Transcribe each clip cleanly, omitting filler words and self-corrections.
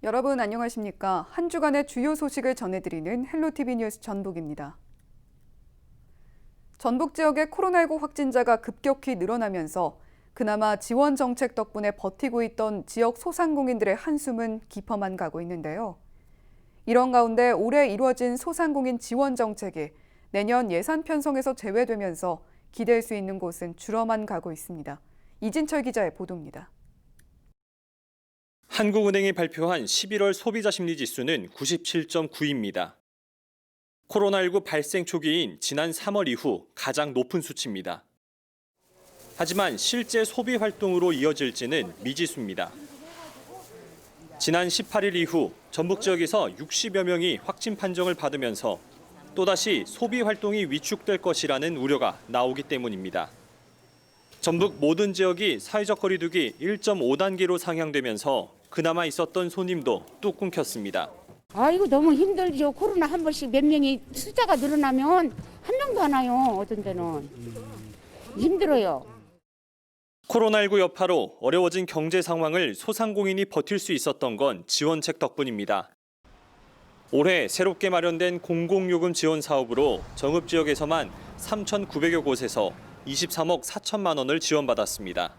여러분 안녕하십니까? 한 주간의 주요 소식을 전해드리는 헬로티비 뉴스 전북입니다. 전북 지역의 코로나19 확진자가 급격히 늘어나면서 그나마 지원 정책 덕분에 버티고 있던 지역 소상공인들의 한숨은 깊어만 가고 있는데요. 이런 가운데 올해 이루어진 소상공인 지원 정책이 내년 예산 편성에서 제외되면서 기댈 수 있는 곳은 줄어만 가고 있습니다. 이진철 기자의 보도입니다. 한국은행이 발표한 11월 소비자 심리 지수는 97.9입니다. 코로나19 발생 초기인 지난 3월 이후 가장 높은 수치입니다. 하지만 실제 소비 활동으로 이어질지는 미지수입니다. 지난 18일 이후 전북 지역에서 60여 명이 확진 판정을 받으면서 또다시 소비 활동이 위축될 것이라는 우려가 나오기 때문입니다. 전북 모든 지역이 사회적 거리두기 1.5단계로 상향되면서 그나마 있었던 손님도 뚝 끊겼습니다. 아이고 너무 힘들죠. 코로나 한 번씩 몇 명이 숫자가 늘어나면 한 명도 안 와요. 어떤 데는. 힘들어요. 코로나19 여파로 어려워진 경제 상황을 소상공인이 버틸 수 있었던 건 지원책 덕분입니다. 올해 새롭게 마련된 공공요금 지원 사업으로 정읍 지역에서만 3,900여 곳에서 23억 4천만 원을 지원받았습니다.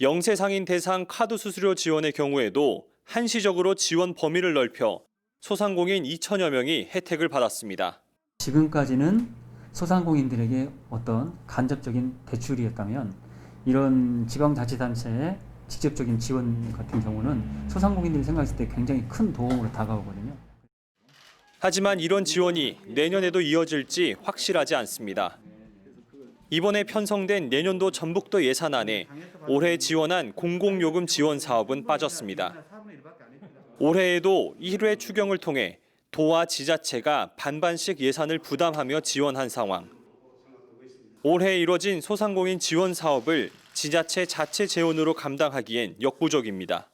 영세 상인 대상 카드 수수료 지원의 경우에도 한시적으로 지원 범위를 넓혀 소상공인 2천여 명이 혜택을 받았습니다. 지금까지는 소상공인들에게 어떤 간접적인 대출이었다면 이런 지방자치단체의 직접적인 지원 같은 경우는 소상공인들이 생각했을 때 굉장히 큰 도움으로 다가오거든요. 하지만 이런 지원이 내년에도 이어질지 확실하지 않습니다. 이번에 편성된 내년도 전북도 예산안에 올해 지원한 공공요금 지원 사업은 빠졌습니다. 올해에도 1회 추경을 통해 도와 지자체가 반반씩 예산을 부담하며 지원한 상황. 올해 이뤄진 소상공인 지원 사업을 지자체 자체 재원으로 감당하기엔 역부족입니다.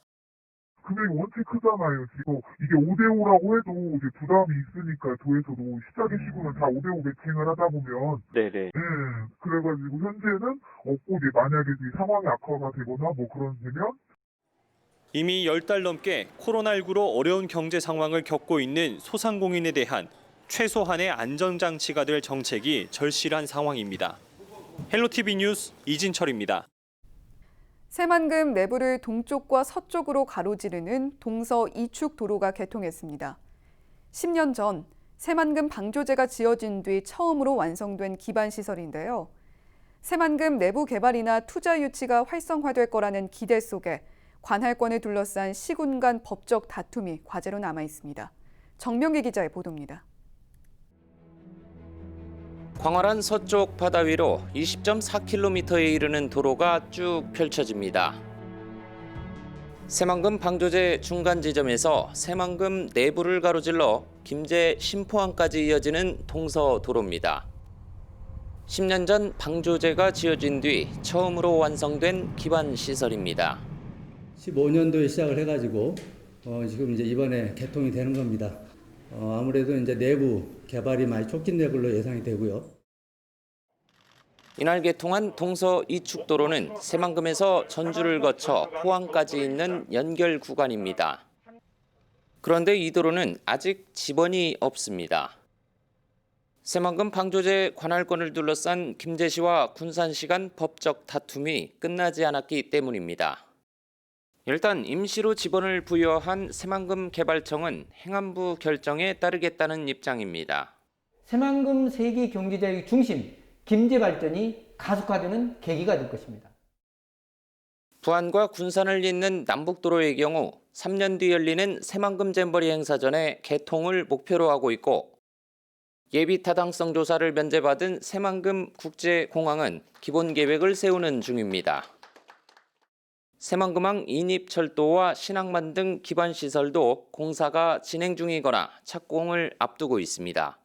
금액이 원체 크잖아요. 지금 이게 5대5라고 해도 이제 부담이 있으니까 도에서도 시작의 시구는 다 5대5 매칭을 하다 보면 네네. 그래가지고 현재는 없고 이제 만약에 상황이 악화가 되거나 뭐 그런 되면 이미 10달 넘게 코로나19로 어려운 경제 상황을 겪고 있는 소상공인에 대한 최소한의 안전장치가 될 정책이 절실한 상황입니다. 헬로티비 뉴스 이진철입니다. 새만금 내부를 동쪽과 서쪽으로 가로지르는 동서 이축 도로가 개통했습니다. 10년 전 새만금 방조제가 지어진 뒤 처음으로 완성된 기반 시설인데요. 새만금 내부 개발이나 투자 유치가 활성화될 거라는 기대 속에 관할권을 둘러싼 시군 간 법적 다툼이 과제로 남아 있습니다. 정명기 기자의 보도입니다. 광활한 서쪽 바다 위로 20.4km에 이르는 도로가 쭉 펼쳐집니다. 새만금 방조제 중간 지점에서 새만금 내부를 가로질러 김제 신포항까지 이어지는 동서도로입니다. 10년 전 방조제가 지어진 뒤 처음으로 완성된 기반 시설입니다. 15년도에 시작을 해가지고 지금 이제 이번에 개통이 되는 겁니다. 아무래도 이제 내부 개발이 많이 촉진될 걸로 예상이 되고요. 이날 개통한 동서 이축도로는 새만금에서 전주를 거쳐 포항까지 있는 연결 구간입니다. 그런데 이 도로는 아직 지번이 없습니다. 새만금 방조제 관할권을 둘러싼 김제시와 군산시 간 법적 다툼이 끝나지 않았기 때문입니다. 일단 임시로 지번을 부여한 새만금 개발청은 행안부 결정에 따르겠다는 입장입니다. 새만금 세계 경제자의 중심, 김제 발전이 가속화되는 계기가 될 것입니다. 부안과 군산을 잇는 남북도로의 경우 3년 뒤 열리는 새만금 잼버리 행사전에 개통을 목표로 하고 있고 예비 타당성 조사를 면제받은 새만금 국제공항은 기본 계획을 세우는 중입니다. 새만금항 인입철도와 신항만 등 기반시설도 공사가 진행 중이거나 착공을 앞두고 있습니다.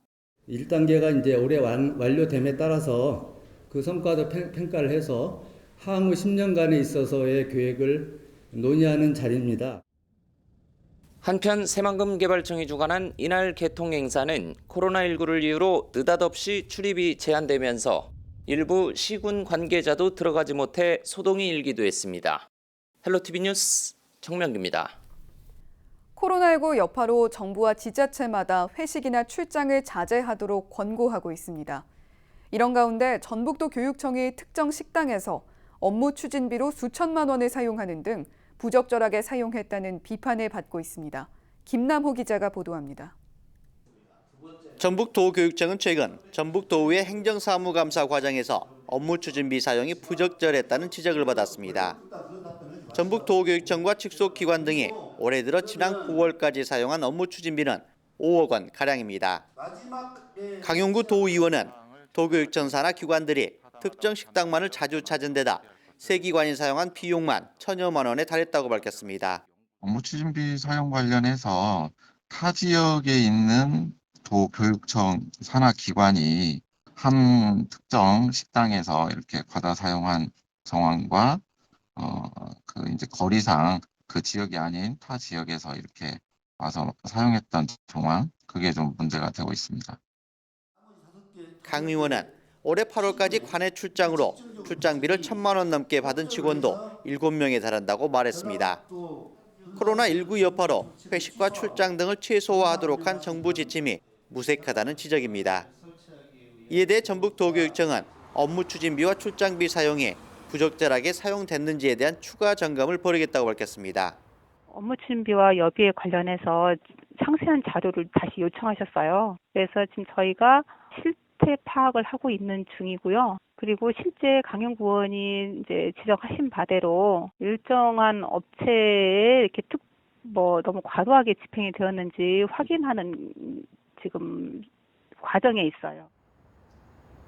1단계가 이제 올해 완료됨에 따라서 그 성과도 평가를 해서 향후 10년간에 있어서의 계획을 논의하는 자리입니다. 한편 새만금 개발청이 주관한 이날 개통 행사는 코로나19를 이유로 느닷없이 출입이 제한되면서 일부 시군 관계자도 들어가지 못해 소동이 일기도 했습니다. 헬로티비 뉴스 정명기입니다. 코로나19 여파로 정부와 지자체마다 회식이나 출장을 자제하도록 권고하고 있습니다. 이런 가운데 전북도 교육청이 특정 식당에서 업무 추진비로 수천만 원을 사용하는 등 부적절하게 사용했다는 비판을 받고 있습니다. 김남호 기자가 보도합니다. 전북도교육청은 최근 전북도의회 행정사무감사 과정에서 업무 추진비 사용이 부적절했다는 지적을 받았습니다. 전북도교육청과 직속기관 등이 올해 들어 지난 9월까지 사용한 업무 추진비는 5억 원 가량입니다. 강용구 도의원은 도교육청 산하 기관들이 특정 식당만을 자주 찾은 데다 세 기관이 사용한 비용만 1,000여만 원에 달했다고 밝혔습니다. 업무 추진비 사용 관련해서 타 지역에 있는 도교육청 산하 기관이 한 특정 식당에서 이렇게 과다 사용한 정황과 이제 거리상 그 지역이 아닌 타 지역에서 이렇게 와서 사용했던 정황, 그게 좀 문제가 되고 있습니다. 강 의원은 올해 8월까지 관내 출장으로 출장비를 1,000만 원 넘게 받은 직원도 7명에 달한다고 말했습니다. 코로나19 여파로 회식과 출장 등을 최소화하도록 한 정부 지침이 무색하다는 지적입니다. 이에 대해 전북도교육청은 업무 추진비와 출장비 사용이 부적절하게 사용됐는지에 대한 추가 점검을 벌이겠다고 밝혔습니다. 업무 추진비와 여비에 관련해서 상세한 자료를 다시 요청하셨어요. 그래서 지금 저희가 실태 파악을 하고 있는 중이고요. 그리고 실제 강용구 의원이 이제 지적하신 바대로 일정한 업체에 이렇게 너무 과도하게 집행이 되었는지 확인하는 지금 과정에 있어요.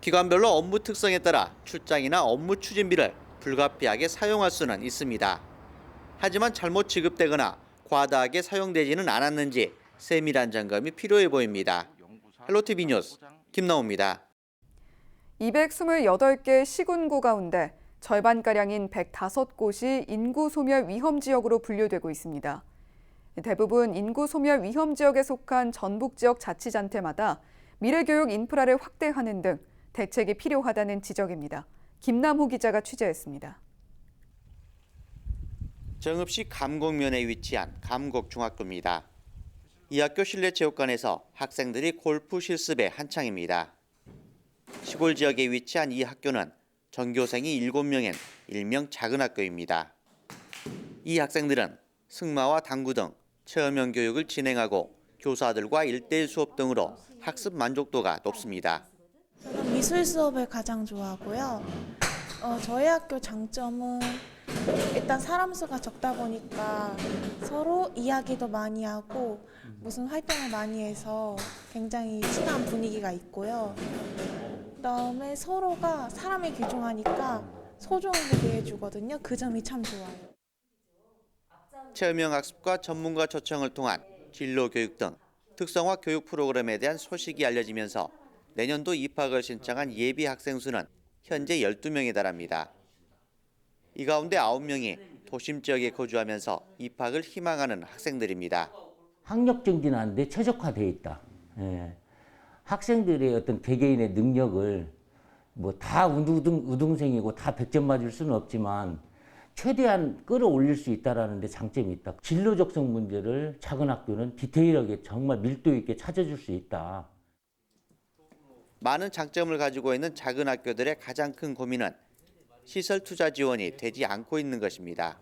기관별로 업무 특성에 따라 출장이나 업무 추진비를 불가피하게 사용할 수는 있습니다. 하지만 잘못 지급되거나 과다하게 사용되지는 않았는지 세밀한 점검이 필요해 보입니다. 헬로티비 뉴스 김나옵니다. 228개 시군구 가운데 절반가량인 105곳이 인구 소멸 위험 지역으로 분류되고 있습니다. 대부분 인구 소멸 위험 지역에 속한 전북 지역 자치단체마다 미래교육 인프라를 확대하는 등 대책이 필요하다는 지적입니다. 김남호 기자가 취재했습니다. 정읍시 감곡면에 위치한 감곡중학교입니다. 이 학교 실내체육관에서 학생들이 골프 실습에 한창입니다. 시골 지역에 위치한 이 학교는 전교생이 7명인 일명 작은 학교입니다. 이 학생들은 승마와 당구 등 체험형 교육을 진행하고 교사들과 1:1 수업 등으로 학습 만족도가 높습니다. 저는 미술 수업을 가장 좋아하고요. 저희 학교 장점은 일단 사람 수가 적다 보니까 서로 이야기도 많이 하고 무슨 활동을 많이 해서 굉장히 친한 분위기가 있고요. 그다음에 서로가 사람이 귀중하니까 소중하게 대해주거든요. 그 점이 참 좋아요. 체험형 학습과 전문가 초청을 통한 진로 교육 등 특성화 교육 프로그램에 대한 소식이 알려지면서 내년도 입학을 신청한 예비 학생 수는 현재 12명에 달합니다. 이 가운데 9명이 도심 지역에 거주하면서 입학을 희망하는 학생들입니다. 학력 증진하는 데 최적화되어 있다. 예. 학생들의 어떤 개개인의 능력을 다 우등생이고 다 100점 맞을 수는 없지만 최대한 끌어올릴 수 있다는 데 장점이 있다. 진로 적성 문제를 작은 학교는 디테일하게 정말 밀도 있게 찾아줄 수 있다. 많은 장점을 가지고 있는 작은 학교들의 가장 큰 고민은 시설 투자 지원이 되지 않고 있는 것입니다.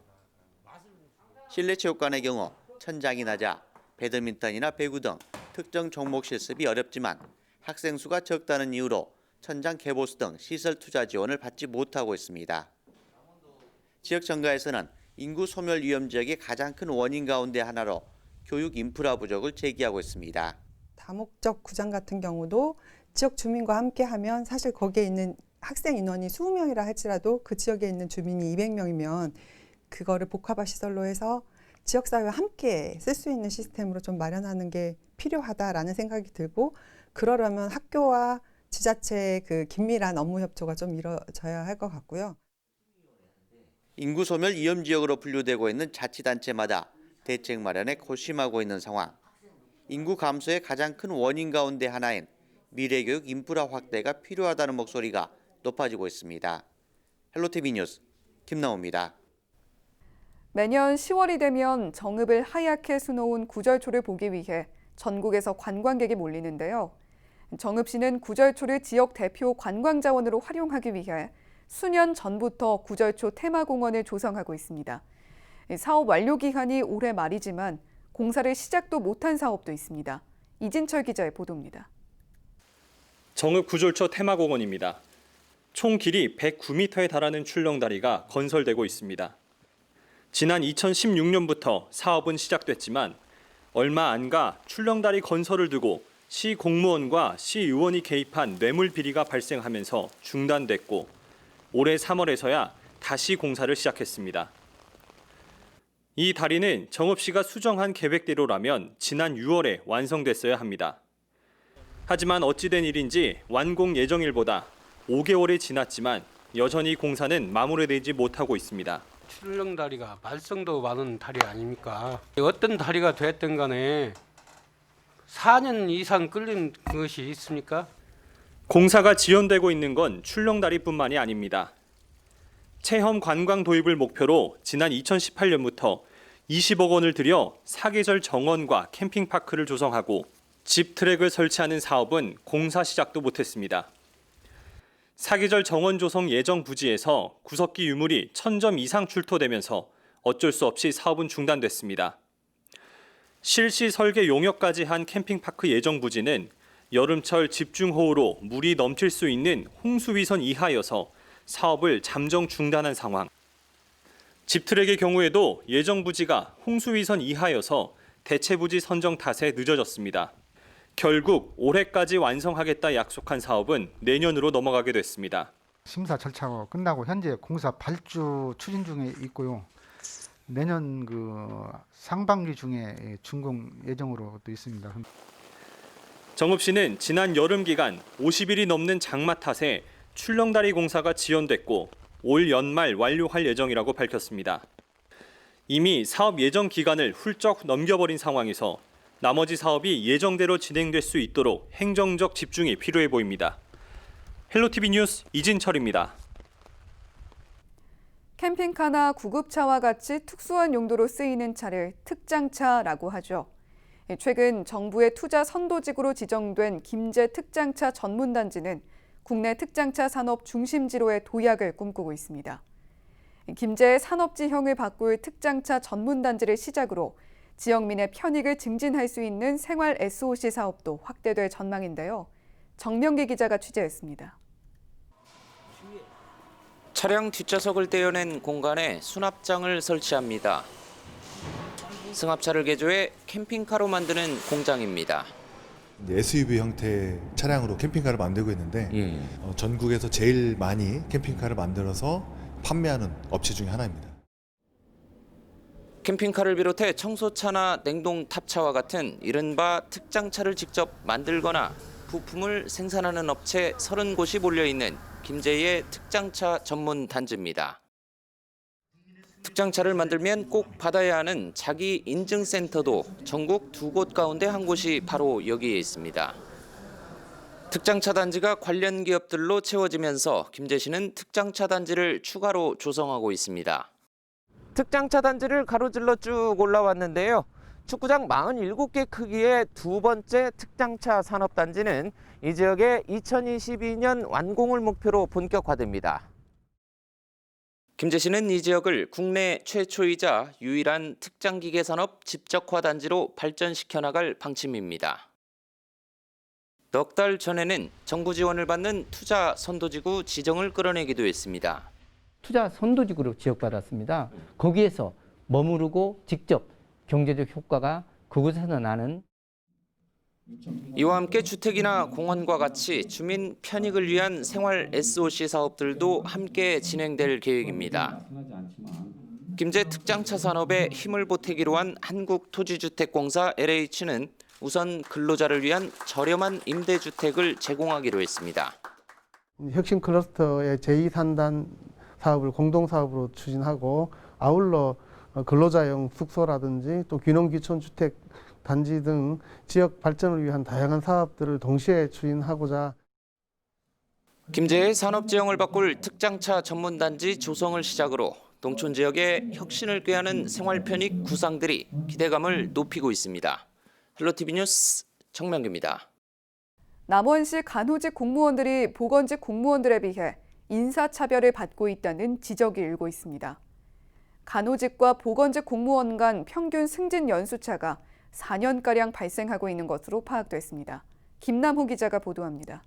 실내체육관의 경우 천장이 낮아 배드민턴이나 배구 등 특정 종목 실습이 어렵지만 학생 수가 적다는 이유로 천장 개보수 등 시설 투자 지원을 받지 못하고 있습니다. 지역 정가에서는 인구 소멸 위험 지역의 가장 큰 원인 가운데 하나로 교육 인프라 부족을 제기하고 있습니다. 다목적 구장 같은 경우도 지역 주민과 함께하면 사실 거기에 있는 학생 인원이 20명이라 할지라도 그 지역에 있는 주민이 200명이면 그거를 복합화 시설로 해서 지역사회와 함께 쓸 수 있는 시스템으로 좀 마련하는 게 필요하다라는 생각이 들고 그러려면 학교와 지자체의 그 긴밀한 업무 협조가 좀 이루어져야 할 것 같고요. 인구 소멸 위험 지역으로 분류되고 있는 자치단체마다 대책 마련에 고심하고 있는 상황. 인구 감소의 가장 큰 원인 가운데 하나인 미래교육 인프라 확대가 필요하다는 목소리가 높아지고 있습니다. 헬로티비 뉴스 김나옵니다. 매년 10월이 되면 정읍을 하얗게 수놓은 구절초를 보기 위해 전국에서 관광객이 몰리는데요. 정읍시는 구절초를 지역 대표 관광자원으로 활용하기 위해 수년 전부터 구절초 테마공원을 조성하고 있습니다. 사업 완료 기한이 올해 말이지만 공사를 시작도 못한 사업도 있습니다. 이진철 기자의 보도입니다. 정읍 구절초 테마공원입니다. 총 길이 109m에 달하는 출렁다리가 건설되고 있습니다. 지난 2016년부터 사업은 시작됐지만 얼마 안 가 출렁다리 건설을 두고 시 공무원과 시 의원이 개입한 뇌물 비리가 발생하면서 중단됐고 올해 3월에서야 다시 공사를 시작했습니다. 이 다리는 정읍시가 수정한 계획대로라면 지난 6월에 완성됐어야 합니다. 하지만 어찌된 일인지 완공 예정일보다 5개월이 지났지만 여전히 공사는 마무리되지 못하고 있습니다. 출렁다리가 말썽도 많은 다리 아닙니까? 어떤 다리가 됐든 간에 4년 이상 끌린 것이 있습니까? 공사가 지연되고 있는 건 출렁다리뿐만이 아닙니다. 체험 관광 도입을 목표로 지난 2018년부터 20억 원을 들여 사계절 정원과 캠핑파크를 조성하고 집 트랙을 설치하는 사업은 공사 시작도 못했습니다. 사계절 정원 조성 예정 부지에서 구석기 유물이 1000점 이상 출토되면서 어쩔 수 없이 사업은 중단됐습니다. 실시 설계 용역까지 한 캠핑파크 예정 부지는 여름철 집중호우로 물이 넘칠 수 있는 홍수위선 이하여서 사업을 잠정 중단한 상황. 집트랙의 경우에도 예정 부지가 홍수위선 이하여서 대체 부지 선정 탓에 늦어졌습니다. 결국 올해까지 완성하겠다 약속한 사업은 내년으로 넘어가게 됐습니다. 심사 절차가 끝나고 현재 공사 발주 추진 중에 있고요. 내년 상반기 중에 준공 예정으로도 있습니다. 정읍시는 지난 여름 기간 50일이 넘는 장마 탓에 출렁다리 공사가 지연됐고 올 연말 완료할 예정이라고 밝혔습니다. 이미 사업 예정 기간을 훌쩍 넘겨버린 상황에서 나머지 사업이 예정대로 진행될 수 있도록 행정적 집중이 필요해 보입니다. 헬로티비 뉴스 이진철입니다. 캠핑카나 구급차와 같이 특수한 용도로 쓰이는 차를 특장차라고 하죠. 최근 정부의 투자 선도직으로 지정된 김제 특장차 전문단지는 국내 특장차 산업 중심지로의 도약을 꿈꾸고 있습니다. 김제의 산업지형을 바꿀 특장차 전문단지를 시작으로 지역민의 편익을 증진할 수 있는 생활 SOC 사업도 확대될 전망인데요. 정명기 기자가 취재했습니다. 차량 뒷좌석을 떼어낸 공간에 수납장을 설치합니다. 승합차를 개조해 캠핑카로 만드는 공장입니다. SUV 형태의 차량으로 캠핑카를 만들고 있는데 전국에서 제일 많이 캠핑카를 만들어서 판매하는 업체 중에 하나입니다. 캠핑카를 비롯해 청소차나 냉동탑차와 같은 이른바 특장차를 직접 만들거나 부품을 생산하는 업체 30곳이 몰려있는 김제의 특장차 전문 단지입니다. 특장차를 만들면 꼭 받아야 하는 자기 인증센터도 전국 2곳 가운데 한 곳이 바로 여기에 있습니다. 특장차 단지가 관련 기업들로 채워지면서 김제시는 특장차 단지를 추가로 조성하고 있습니다. 특장차 단지를 가로질러 쭉 올라왔는데요. 축구장 47개 크기의 두 번째 특장차 산업단지는 이 지역의 2022년 완공을 목표로 본격화됩니다. 김제시는 이 지역을 국내 최초이자 유일한 특장기계 산업 집적화 단지로 발전시켜 나갈 방침입니다. 넉 달 전에는 정부 지원을 받는 투자 선도지구 지정을 끌어내기도 했습니다. 투자 선도지구로 지적받았습니다. 거기에서 머무르고 직접 경제적 효과가 그곳에서 나는 이와 함께 주택이나 공원과 같이 주민 편익을 위한 생활 SOC 사업들도 함께 진행될 계획입니다. 김제 특장차 산업에 힘을 보태기로 한 한국토지주택공사 LH는 우선 근로자를 위한 저렴한 임대주택을 제공하기로 했습니다. 혁신 클러스터의 제2산단 사업을 공동사업으로 추진하고 아울러 근로자용 숙소라든지 또 귀농귀촌주택 단지 등 지역 발전을 위한 다양한 사업들을 동시에 추진하고자 김제의 산업지형을 바꿀 특장차 전문단지 조성을 시작으로 농촌 지역의 혁신을 꾀하는 생활 편익 구상들이 기대감을 높이고 있습니다. 헬로티비 뉴스 정명규입니다. 남원시 간호직 공무원들이 보건직 공무원들에 비해 인사차별을 받고 있다는 지적이 일고 있습니다. 간호직과 보건직 공무원 간 평균 승진 연수차가 4년가량 발생하고 있는 것으로 파악됐습니다. 김남호 기자가 보도합니다.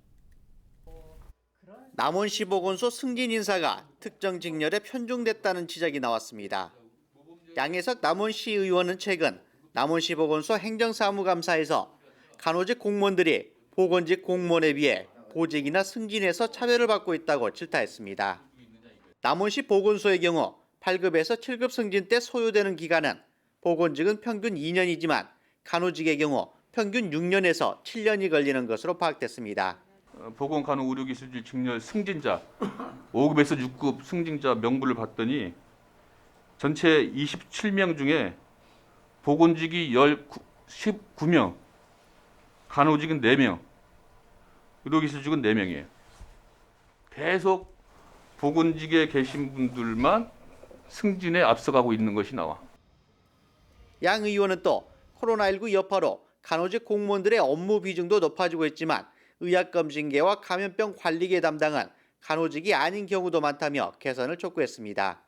남원시 보건소 승진 인사가 특정 직렬에 편중됐다는 지적이 나왔습니다. 양혜석 남원시 의원은 최근 남원시 보건소 행정사무감사에서 간호직 공무원들이 보건직 공무원에 비해 보직이나 승진에서 차별을 받고 있다고 질타했습니다. 남원시 보건소의 경우 8급에서 7급 승진 때 소요되는 기간은 보건직은 평균 2년이지만 간호직의 경우 평균 6년에서 7년이 걸리는 것으로 파악됐습니다. 보건간호의료기술직 직렬 승진자 5급에서 6급 승진자 명부를 봤더니 전체 27명 중에 보건직이 19명, 간호직은 4명, 의료기술직은 4명이에요. 계속 보건직에 계신 분들만 승진에 앞서가고 있는 것이 나와. 양 의원은 또 코로나19 여파로 간호직 공무원들의 업무 비중도 높아지고 있지만 의학검진계와 감염병 관리계 담당은 간호직이 아닌 경우도 많다며 개선을 촉구했습니다.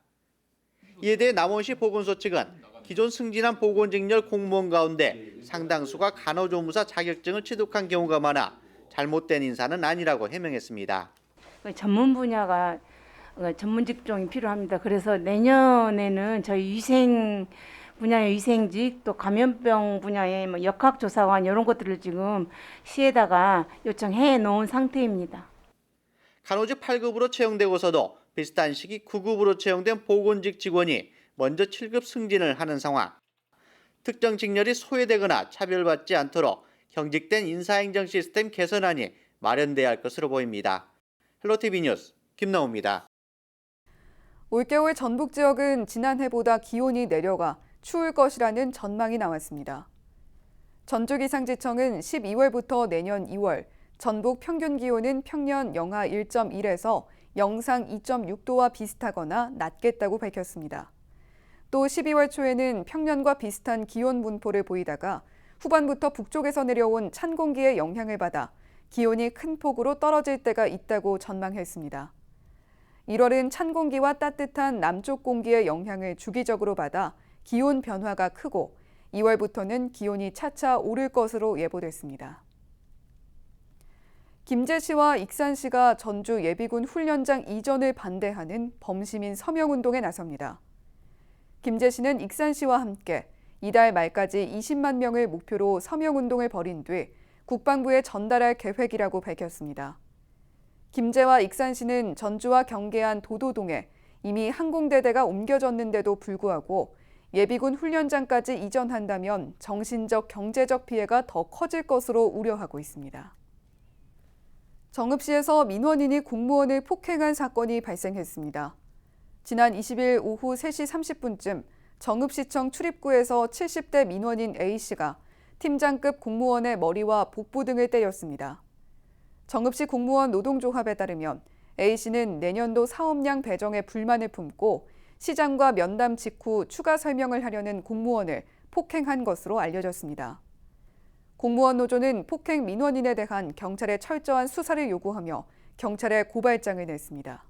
이에 대해 남원시 보건소 측은 기존 승진한 보건직렬 공무원 가운데 상당수가 간호조무사 자격증을 취득한 경우가 많아 잘못된 인사는 아니라고 해명했습니다. 전문 분야가 전문 직종이 필요합니다. 그래서 내년에는 저희 위생 분야의 위생직 또 감염병 분야의 역학조사관 이런 것들을 지금 시에다가 요청해 놓은 상태입니다. 간호직 8급으로 채용되고서도 비슷한 시기 9급으로 채용된 보건직 직원이 먼저 7급 승진을 하는 상황. 특정 직렬이 소외되거나 차별받지 않도록 경직된 인사행정 시스템 개선안이 마련돼야 할 것으로 보입니다. 헬로티비 뉴스 김나우입니다. 올겨울 전북 지역은 지난해보다 기온이 내려가 추울 것이라는 전망이 나왔습니다. 전주기상지청은 12월부터 내년 2월 전북 평균 기온은 평년 영하 1.1에서 영상 2.6도와 비슷하거나 낮겠다고 밝혔습니다. 또 12월 초에는 평년과 비슷한 기온 분포를 보이다가 후반부터 북쪽에서 내려온 찬 공기의 영향을 받아 기온이 큰 폭으로 떨어질 때가 있다고 전망했습니다. 1월은 찬 공기와 따뜻한 남쪽 공기의 영향을 주기적으로 받아 기온 변화가 크고 2월부터는 기온이 차차 오를 것으로 예보됐습니다. 김제시와 익산시가 전주 예비군 훈련장 이전을 반대하는 범시민 서명운동에 나섭니다. 김제시는 익산시와 함께 이달 말까지 20만 명을 목표로 서명운동을 벌인 뒤 국방부에 전달할 계획이라고 밝혔습니다. 김제와 익산시는 전주와 경계한 도도동에 이미 항공대대가 옮겨졌는데도 불구하고 예비군 훈련장까지 이전한다면 정신적, 경제적 피해가 더 커질 것으로 우려하고 있습니다. 정읍시에서 민원인이 공무원을 폭행한 사건이 발생했습니다. 지난 20일 오후 3시 30분쯤 정읍시청 출입구에서 70대 민원인 A씨가 팀장급 공무원의 머리와 복부 등을 때렸습니다. 정읍시 공무원 노동조합에 따르면 A씨는 내년도 사업량 배정에 불만을 품고 시장과 면담 직후 추가 설명을 하려는 공무원을 폭행한 것으로 알려졌습니다. 공무원 노조는 폭행 민원인에 대한 경찰의 철저한 수사를 요구하며 경찰에 고발장을 냈습니다.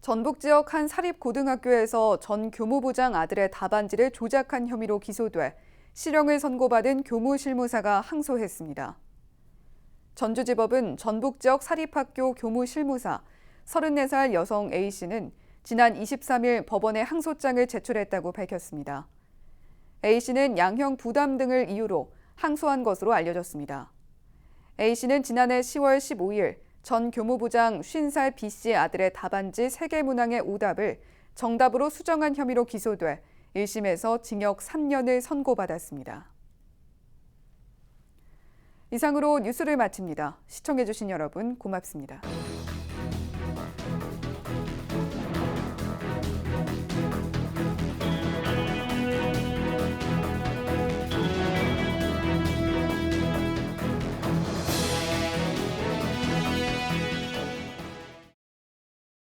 전북 지역 한 사립고등학교에서 전 교무부장 아들의 답안지를 조작한 혐의로 기소돼 실형을 선고받은 교무실무사가 항소했습니다. 전주지법은 전북 지역 사립학교 교무실무사 34살 여성 A씨는 지난 23일 법원에 항소장을 제출했다고 밝혔습니다. A씨는 양형 부담 등을 이유로 항소한 것으로 알려졌습니다. A씨는 지난해 10월 15일 전 교무부장 50살 B씨의 아들의 답안지 3개 문항의 오답을 정답으로 수정한 혐의로 기소돼 1심에서 징역 3년을 선고받았습니다. 이상으로 뉴스를 마칩니다. 시청해주신 여러분 고맙습니다.